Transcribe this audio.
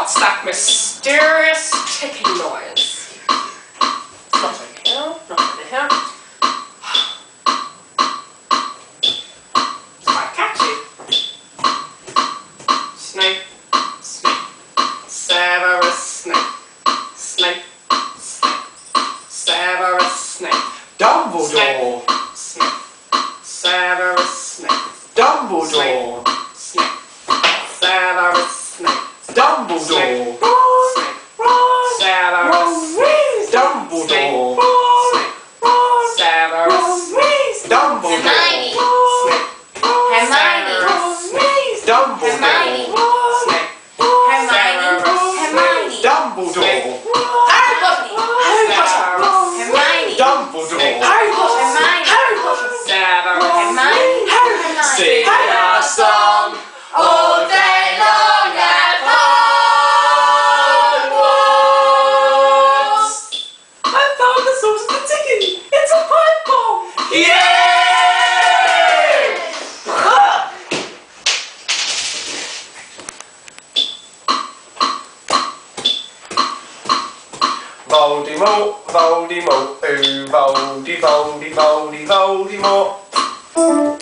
What's that mysterious ticking noise? Nothing here, nothing here. It's quite catchy. Snape, Snape, Severus Snape, Snape, Snape, Severus Snape. Dumbledore. Snape, Severus Snape. Dumbledore. Snape, Severus Snape. Dumbledore. Severus Snape. Dumbledore. Severus Dumbledore. Hermione. Hermione. Dumbledore. Hermione. Dumbledore. Harry Potter. Hermione. Dumbledore. Hermione. Sing a song all day long at Hogwarts. I found the source of the ticking. It's a pipe bomb. Yay! Voldemort, Voldemort, ooh, Voldy, Voldy, Voldy, Voldemort.